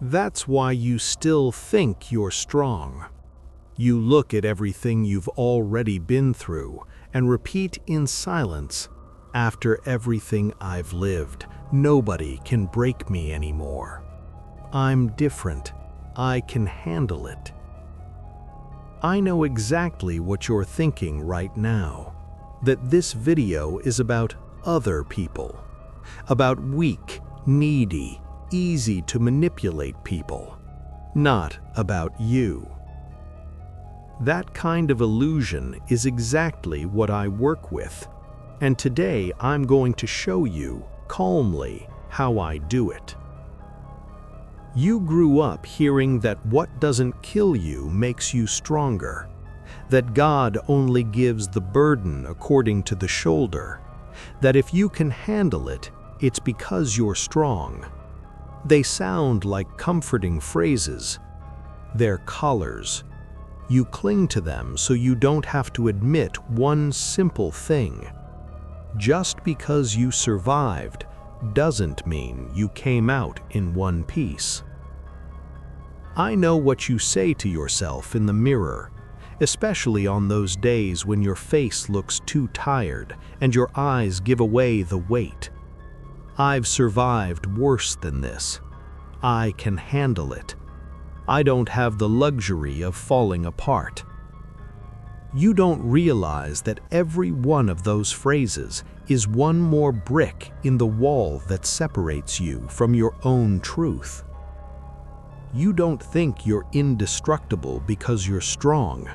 That's why you still think you're strong. You look at everything you've already been through and repeat in silence, "After everything I've lived, nobody can break me anymore. I'm different. I can handle it." I know exactly what you're thinking right now, that this video is about other people, about weak, needy, easy to manipulate people, not about you. That kind of illusion is exactly what I work with, and today I'm going to show you, calmly, how I do it. You grew up hearing that what doesn't kill you makes you stronger, that God only gives the burden according to the shoulder, that if you can handle it, it's because you're strong. They sound like comforting phrases. They're collars. You cling to them so you don't have to admit one simple thing. Just because you survived doesn't mean you came out in one piece. I know what you say to yourself in the mirror, especially on those days when your face looks too tired and your eyes give away the weight. I've survived worse than this. I can handle it. I don't have the luxury of falling apart. You don't realize that every one of those phrases is one more brick in the wall that separates you from your own truth. You don't think you're indestructible because you're strong.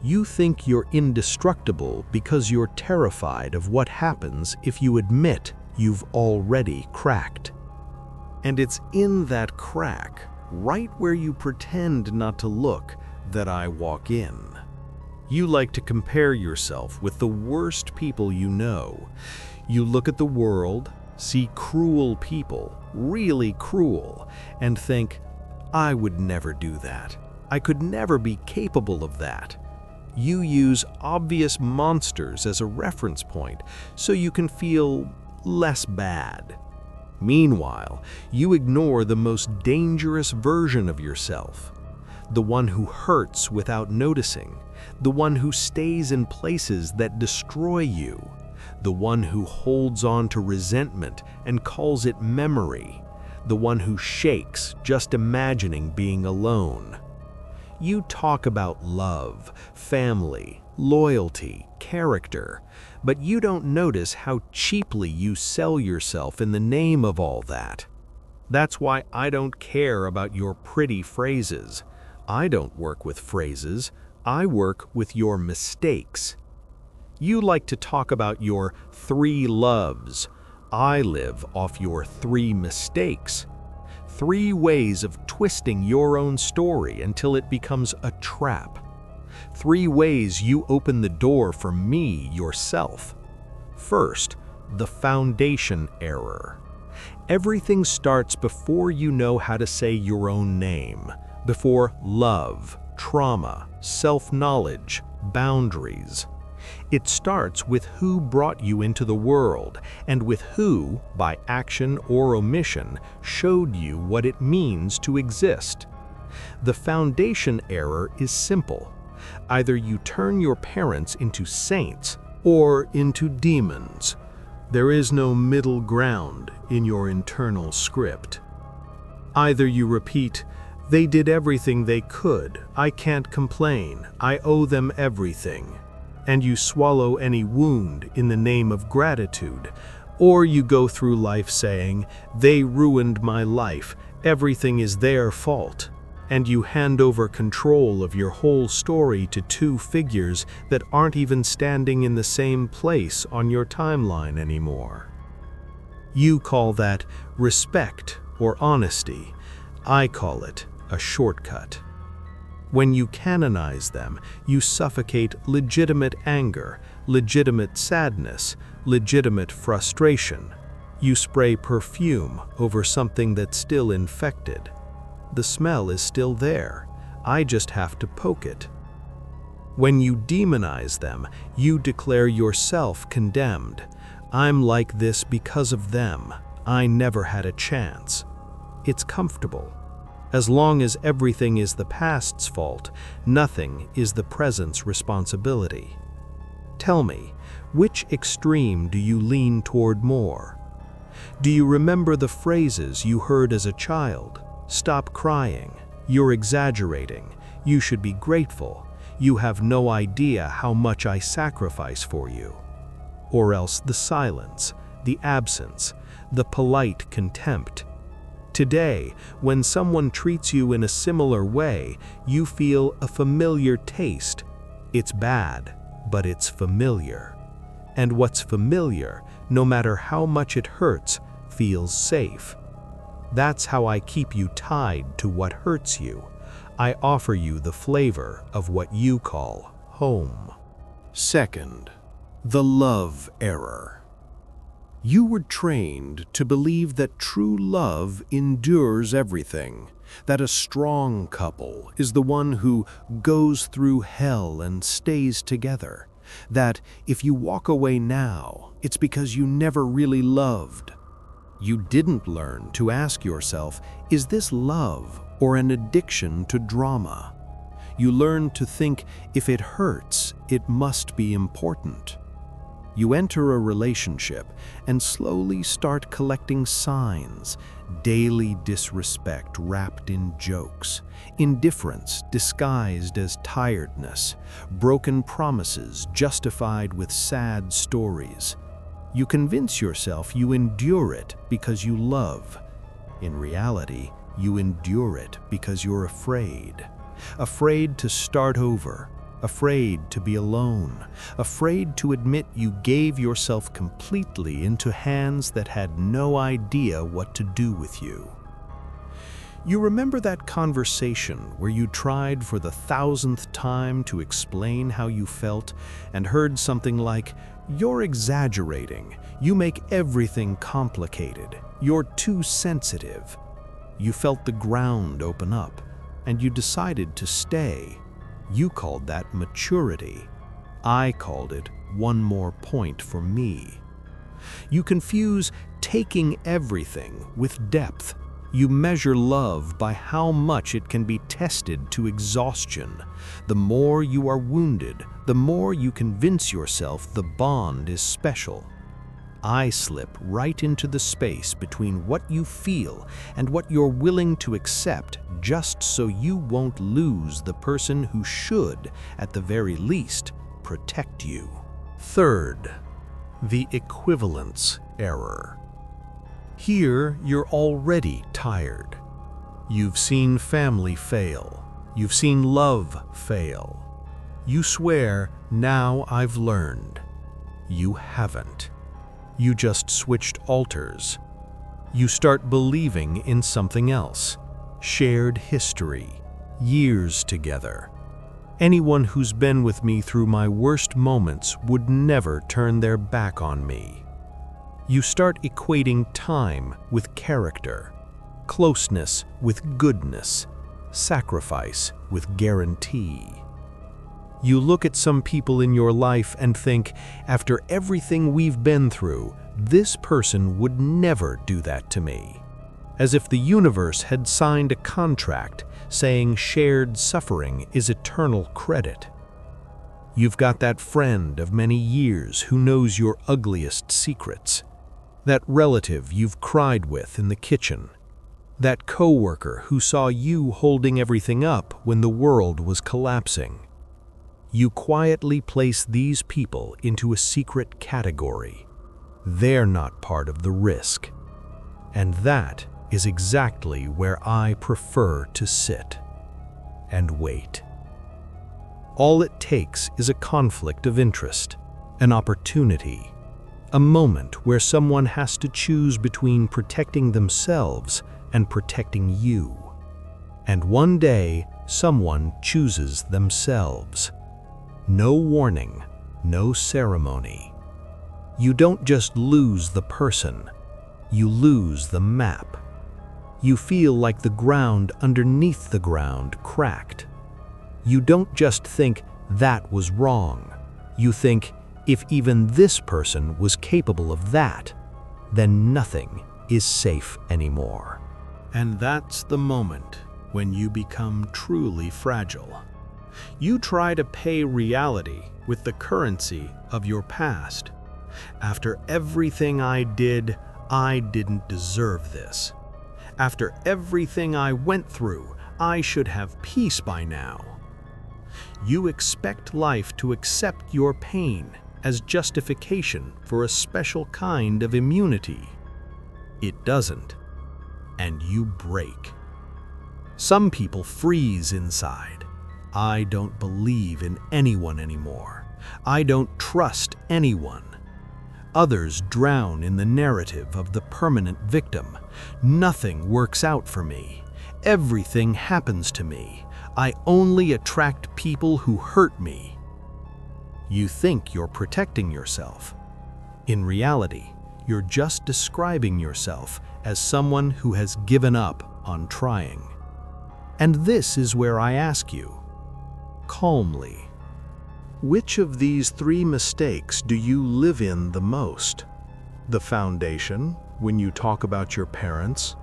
You think you're indestructible because you're terrified of what happens if you admit you've already cracked. And it's in that crack, right where you pretend not to look, that I walk in. You like to compare yourself with the worst people you know. You look at the world, see cruel people, really cruel, and think, "I would never do that. I could never be capable of that." You use obvious monsters as a reference point so you can feel less bad. Meanwhile, you ignore the most dangerous version of yourself, the one who hurts without noticing, the one who stays in places that destroy you, the one who holds on to resentment and calls it memory, the one who shakes just imagining being alone. You talk about love, family, loyalty, character, but you don't notice how cheaply you sell yourself in the name of all that. That's why I don't care about your pretty phrases. I don't work with phrases. I work with your mistakes. You like to talk about your 3 loves. I live off your 3 mistakes. 3 ways of twisting your own story until it becomes a trap. 3 ways you open the door for me yourself. First, the foundation error. Everything starts before you know how to say your own name, before love, trauma, self-knowledge, boundaries. It starts with who brought you into the world and with who, by action or omission, showed you what it means to exist. The foundation error is simple. Either you turn your parents into saints or into demons. There is no middle ground in your internal script. Either you repeat, "They did everything they could. I can't complain. I owe them everything," and you swallow any wound in the name of gratitude, or you go through life saying, "They ruined my life. Everything is their fault," and you hand over control of your whole story to 2 figures that aren't even standing in the same place on your timeline anymore. You call that respect or honesty. I call it a shortcut. When you canonize them, you suffocate legitimate anger, legitimate sadness, legitimate frustration. You spray perfume over something that's still infected. The smell is still there. I just have to poke it. When you demonize them, you declare yourself condemned. I'm like this because of them. I never had a chance. It's comfortable. As long as everything is the past's fault, nothing is the present's responsibility. Tell me, which extreme do you lean toward more? Do you remember the phrases you heard as a child? Stop crying. You're exaggerating. You should be grateful. You have no idea how much I sacrifice for you. Or else the silence, the absence, the polite contempt. Today, when someone treats you in a similar way, you feel a familiar taste. It's bad, but it's familiar. And what's familiar, no matter how much it hurts, feels safe. That's how I keep you tied to what hurts you. I offer you the flavor of what you call home. Second, the love error. You were trained to believe that true love endures everything, that a strong couple is the one who goes through hell and stays together, that if you walk away now, it's because you never really loved. You didn't learn to ask yourself, is this love or an addiction to drama? You learned to think if it hurts, it must be important. You enter a relationship and slowly start collecting signs, daily disrespect wrapped in jokes, indifference disguised as tiredness, broken promises justified with sad stories. You convince yourself you endure it because you love. In reality, you endure it because you're afraid. Afraid to start over, afraid to be alone, afraid to admit you gave yourself completely into hands that had no idea what to do with you. You remember that conversation where you tried for the 1,000th time to explain how you felt and heard something like, "You're exaggerating, you make everything complicated, you're too sensitive." You felt the ground open up, and you decided to stay. You called that maturity. I called it one more point for me. You confuse taking everything with depth. You measure love by how much it can be tested to exhaustion. The more you are wounded, the more you convince yourself the bond is special. I slip right into the space between what you feel and what you're willing to accept, just so you won't lose the person who should, at the very least, protect you. Third, the equivalence error. Here, you're already tired. You've seen family fail. You've seen love fail. You swear, "Now I've learned." You haven't. You just switched altars. You start believing in something else. Shared history. Years together. Anyone who's been with me through my worst moments would never turn their back on me. You start equating time with character, closeness with goodness, sacrifice with guarantee. You look at some people in your life and think, after everything we've been through, this person would never do that to me. As if the universe had signed a contract saying shared suffering is eternal credit. You've got that friend of many years who knows your ugliest secrets. That relative you've cried with in the kitchen. That coworker who saw you holding everything up when the world was collapsing. You quietly place these people into a secret category. They're not part of the risk. And that is exactly where I prefer to sit and wait. All it takes is a conflict of interest, an opportunity, a moment where someone has to choose between protecting themselves and protecting you. And one day, someone chooses themselves. No warning, no ceremony. You don't just lose the person, you lose the map. You feel like the ground underneath the ground cracked. You don't just think that was wrong. You think, if even this person was capable of that, then nothing is safe anymore. And that's the moment when you become truly fragile. You try to pay reality with the currency of your past. After everything I did, I didn't deserve this. After everything I went through, I should have peace by now. You expect life to accept your pain as justification for a special kind of immunity. It doesn't, and you break. Some people freeze inside. I don't believe in anyone anymore. I don't trust anyone. Others drown in the narrative of the permanent victim. Nothing works out for me. Everything happens to me. I only attract people who hurt me. You think you're protecting yourself. In reality, you're just describing yourself as someone who has given up on trying. And this is where I ask you, calmly, which of these 3 mistakes do you live in the most? The foundation, when you talk about your parents.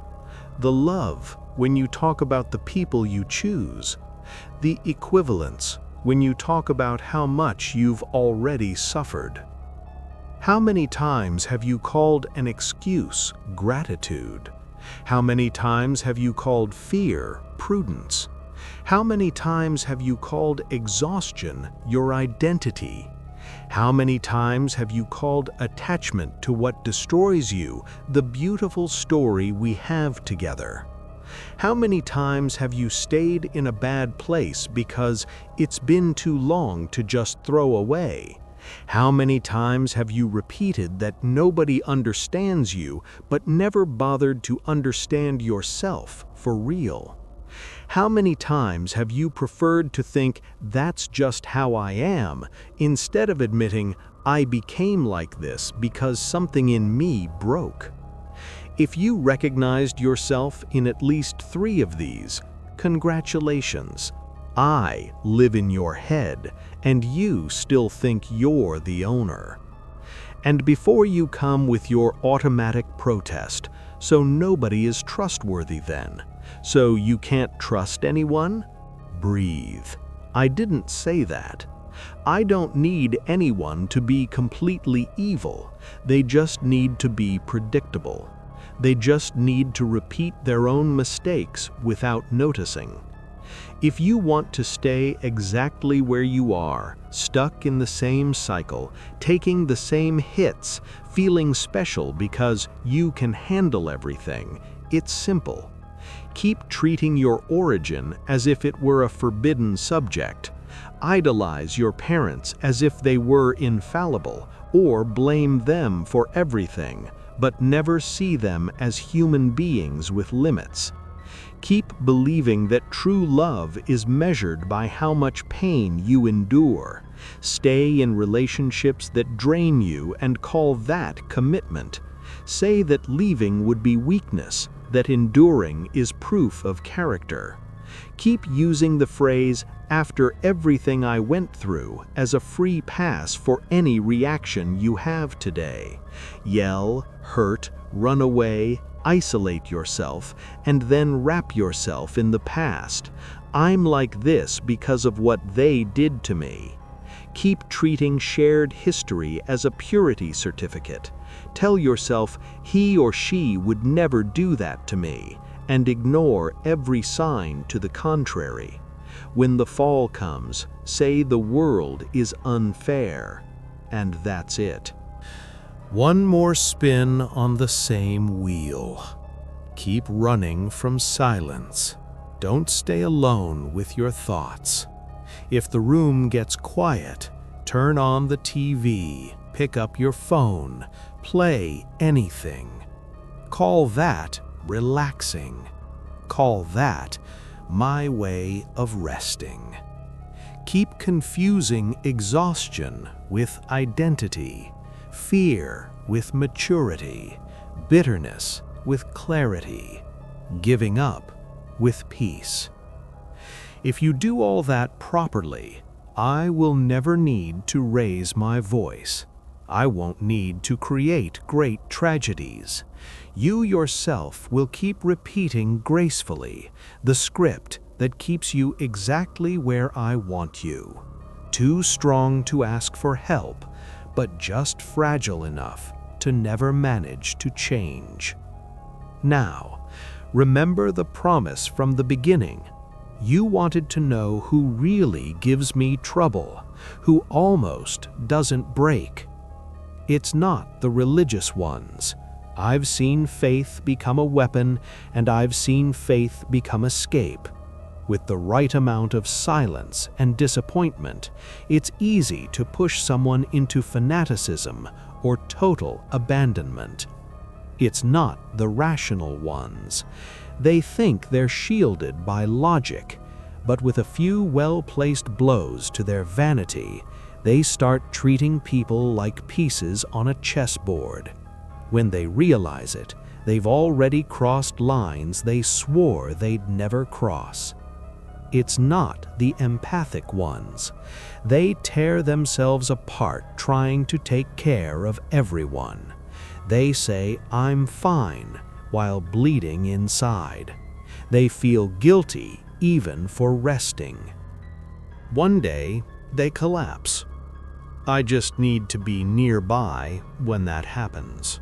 The love, when you talk about the people you choose. The equivalence, when you talk about how much you've already suffered. How many times have you called an excuse gratitude? How many times have you called fear prudence? How many times have you called exhaustion your identity? How many times have you called attachment to what destroys you the beautiful story we have together? How many times have you stayed in a bad place because it's been too long to just throw away? How many times have you repeated that nobody understands you but never bothered to understand yourself for real? How many times have you preferred to think that's just how I am, instead of admitting I became like this because something in me broke? If you recognized yourself in at least 3 of these, congratulations. I live in your head, and you still think you're the owner. And before you come with your automatic protest, so nobody is trustworthy then, so you can't trust anyone? Breathe. I didn't say that. I don't need anyone to be completely evil. They just need to be predictable. They just need to repeat their own mistakes without noticing. If you want to stay exactly where you are, stuck in the same cycle, taking the same hits, feeling special because you can handle everything, it's simple. Keep treating your origin as if it were a forbidden subject. Idolize your parents as if they were infallible, or blame them for everything, but never see them as human beings with limits. Keep believing that true love is measured by how much pain you endure. Stay in relationships that drain you and call that commitment. Say that leaving would be weakness, that enduring is proof of character. Keep using the phrase, "after everything I went through," as a free pass for any reaction you have today. Yell, hurt, run away, isolate yourself, and then wrap yourself in the past. I'm like this because of what they did to me. Keep treating shared history as a purity certificate. Tell yourself he or she would never do that to me, and ignore every sign to the contrary. When the fall comes, say the world is unfair, and that's it. One more spin on the same wheel. Keep running from silence. Don't stay alone with your thoughts. If the room gets quiet, turn on the TV, pick up your phone, play anything. Call that relaxing. Call that my way of resting. Keep confusing exhaustion with identity, fear with maturity, bitterness with clarity, giving up with peace. If you do all that properly, I will never need to raise my voice. I won't need to create great tragedies. You yourself will keep repeating gracefully the script that keeps you exactly where I want you. Too strong to ask for help, but just fragile enough to never manage to change. Now, remember the promise from the beginning. You wanted to know who really gives me trouble, who almost doesn't break. It's not the religious ones. I've seen faith become a weapon, and I've seen faith become escape. With the right amount of silence and disappointment, it's easy to push someone into fanaticism or total abandonment. It's not the rational ones. They think they're shielded by logic, but with a few well-placed blows to their vanity, they start treating people like pieces on a chessboard. When they realize it, they've already crossed lines they swore they'd never cross. It's not the empathic ones. They tear themselves apart trying to take care of everyone. They say, "I'm fine," while bleeding inside. They feel guilty even for resting. One day, they collapse. I just need to be nearby when that happens.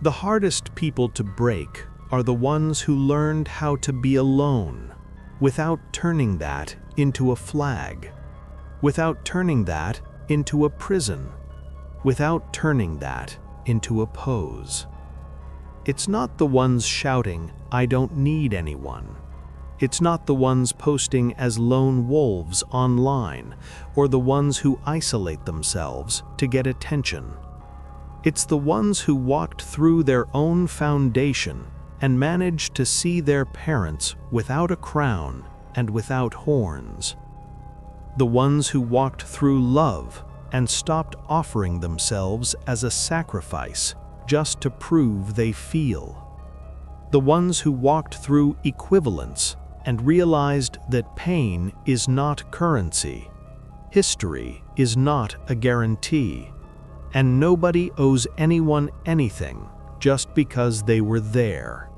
The hardest people to break are the ones who learned how to be alone, without turning that into a flag, without turning that into a prison, without turning that into a pose. It's not the ones shouting, "I don't need anyone." It's not the ones posting as lone wolves online, or the ones who isolate themselves to get attention. It's the ones who walked through their own foundation and managed to see their parents without a crown and without horns. The ones who walked through love and stopped offering themselves as a sacrifice just to prove they feel. The ones who walked through equivalence and realized that pain is not currency, history is not a guarantee, and nobody owes anyone anything just because they were there.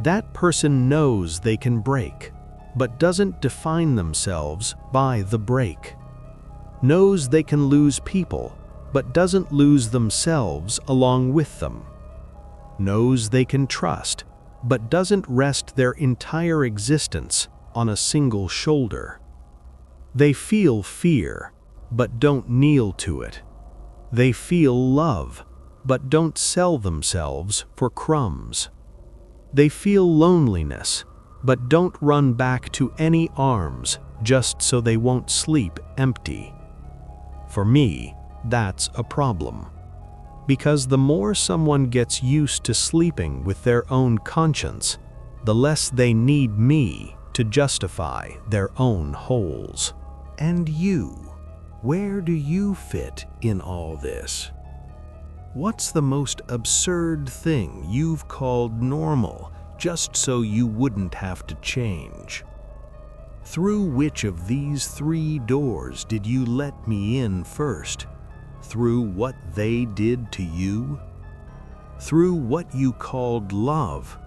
That person knows they can break, but doesn't define themselves by the break. Knows they can lose people, but doesn't lose themselves along with them. Knows they can trust, but doesn't rest their entire existence on a single shoulder. They feel fear, but don't kneel to it. They feel love, but don't sell themselves for crumbs. They feel loneliness, but don't run back to any arms just so they won't sleep empty. For me, that's a problem. Because the more someone gets used to sleeping with their own conscience, the less they need me to justify their own holes. And you, where do you fit in all this? What's the most absurd thing you've called normal just so you wouldn't have to change? Through which of these 3 doors did you let me in first? Through what they did to you? Through what you called love?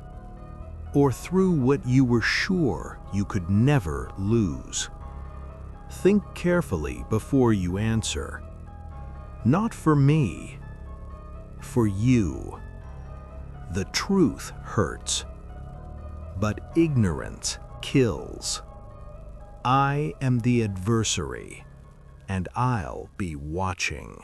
Or through what you were sure you could never lose? Think carefully before you answer. Not for me, for you. The truth hurts, but ignorance kills. I am the adversary, and I'll be watching.